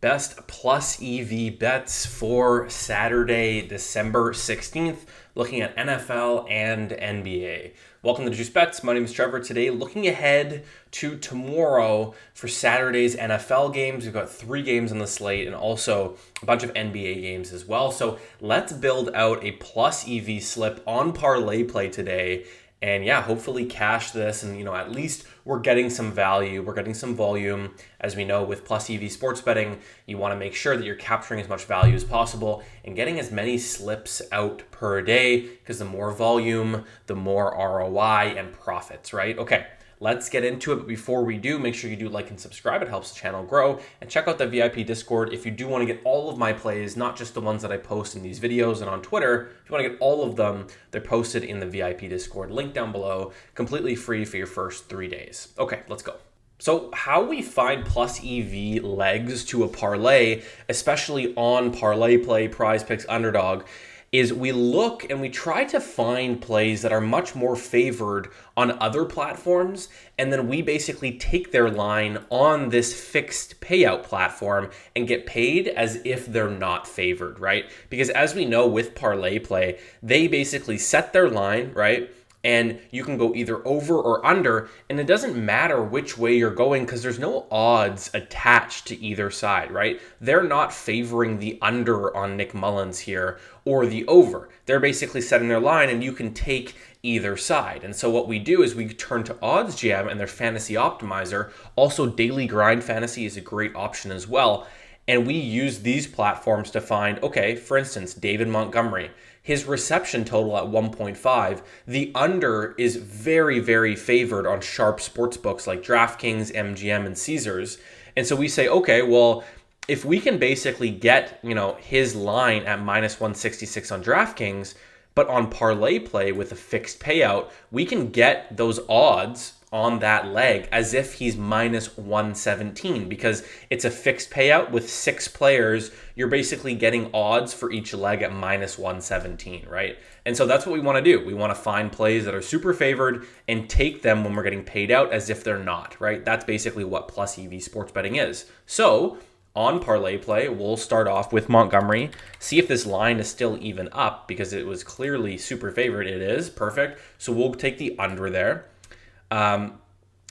Best plus EV bets for Saturday, December 16th, looking at NFL and NBA. Welcome to Juice Bets. My name is Trevor. Today, looking ahead to tomorrow for Saturday's NFL games. We've got 3 games on the slate and also a bunch of NBA games as well. So let's build out a plus EV slip on parlay play today. And yeah, hopefully cash this, and at least we're getting some value, we're getting some volume. As we know, with plus EV sports betting, you want to make sure that you're capturing as much value as possible and getting as many slips out per day, because the more volume, the more ROI and profits, right? Okay, let's get into it. But before we do, make sure you do like and subscribe. It helps the channel grow. And check out the VIP Discord if you do want to get all of my plays, not just the ones that I post in these videos and on Twitter. If you want to get all of them, they're posted in the VIP Discord. Link down below, completely free for your first 3 days. Okay, let's go. So how we find plus EV legs to a parlay, especially on parlay play, prize picks, underdog, is we look and we try to find plays that are much more favored on other platforms, and then we basically take their line on this fixed payout platform and get paid as if they're not favored, right? Because as we know with parlay play, they basically set their line, right? And you can go either over or under, and it doesn't matter which way you're going because there's no odds attached to either side, right? They're not favoring the under on Nick Mullins here or the over. They're basically setting their line, and you can take either side. And so what we do is we turn to Oddsjam and their fantasy optimizer. Also, Daily Grind Fantasy is a great option as well. And we use these platforms to find, okay, for instance, David Montgomery, his reception total at 1.5. The under is very, very favored on sharp sports books like DraftKings, MGM, and Caesars. And so we say, okay, well, if we can basically get, his line at minus 166 on DraftKings, but on parlay play with a fixed payout, we can get those odds on that leg as if he's minus 117, because it's a fixed payout with 6 players. You're basically getting odds for each leg at minus 117, right? And so that's what we want to do. We want to find plays that are super favored and take them when we're getting paid out as if they're not, right? That's basically what plus EV sports betting is. So on parlay play, we'll start off with Montgomery, see if this line is still even up, because it was clearly super favored. It is perfect. So we'll take the under there.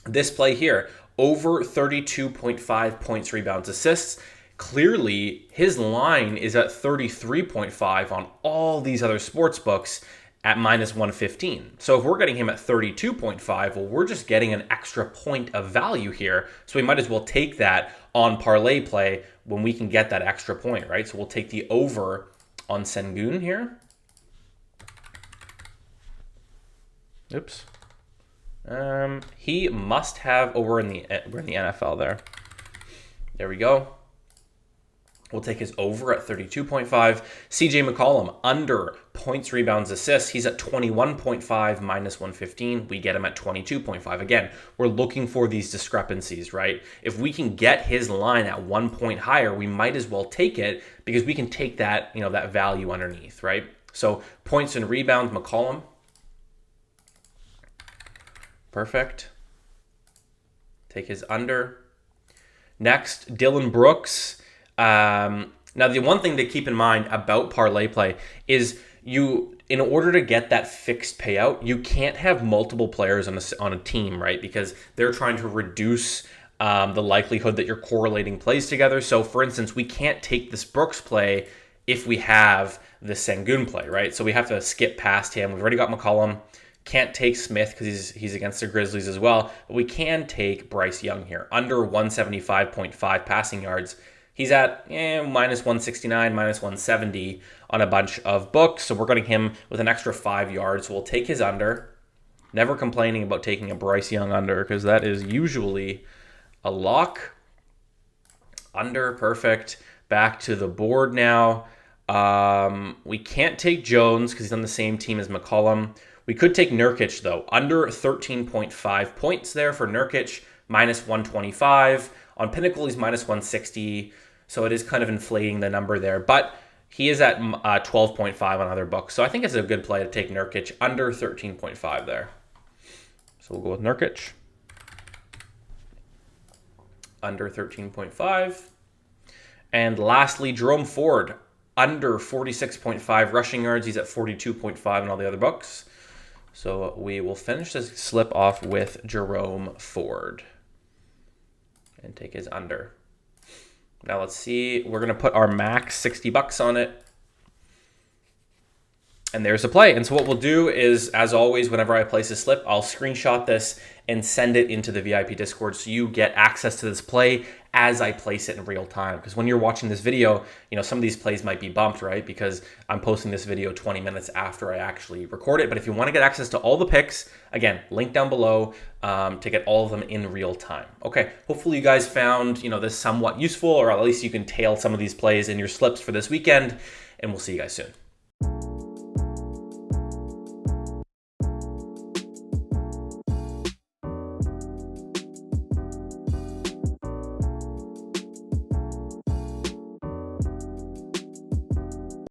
This play here, over 32.5 points, rebounds, assists. Clearly, his line is at 33.5 on all these other sports books at minus 115. So if we're getting him at 32.5, well, we're just getting an extra point of value here. So we might as well take that on parlay play when we can get that extra point, right? So we'll take the over on Sengun here. Oops. He must have, we're in the NFL there. There we go. We'll take his over at 32.5. CJ McCollum, under points, rebounds, assists. He's at 21.5, minus 115. We get him at 22.5. Again, we're looking for these discrepancies, right? If we can get his line at 1 point higher, we might as well take it, because we can take that, that value underneath, right? So points and rebounds, McCollum. Perfect. Take his under. Next, Dylan Brooks. Now, the one thing to keep in mind about parlay play is in order to get that fixed payout, you can't have multiple players on a team, right? Because they're trying to reduce the likelihood that you're correlating plays together. So, for instance, we can't take this Brooks play if we have the Sengun play, right? So we have to skip past him. We've already got McCollum. Can't take Smith because he's against the Grizzlies as well. But we can take Bryce Young here. Under 175.5 passing yards. He's at minus 169, minus 170 on a bunch of books. So we're getting him with an extra 5 yards. So we'll take his under. Never complaining about taking a Bryce Young under, because that is usually a lock. Under, perfect. Back to the board now. We can't take Jones because he's on the same team as McCollum. We could take Nurkic, though. Under 13.5 points there for Nurkic, minus 125. On Pinnacle, he's minus 160, so it is kind of inflating the number there. But he is at 12.5 on other books, so I think it's a good play to take Nurkic under 13.5 there. So we'll go with Nurkic. Under 13.5. And lastly, Jerome Ford, under 46.5 rushing yards. He's at 42.5 in all the other books. So we will finish this slip off with Jerome Ford and take his under. Now let's see. We're going to put our max $60 on it. And there's a play. And so what we'll do is, as always, whenever I place a slip, I'll screenshot this and send it into the VIP Discord so you get access to this play as I place it in real time. Because when you're watching this video, some of these plays might be bumped, right? Because I'm posting this video 20 minutes after I actually record it. But if you want to get access to all the picks, again, link down below to get all of them in real time. Okay, hopefully you guys found this somewhat useful, or at least you can tail some of these plays in your slips for this weekend. And we'll see you guys soon.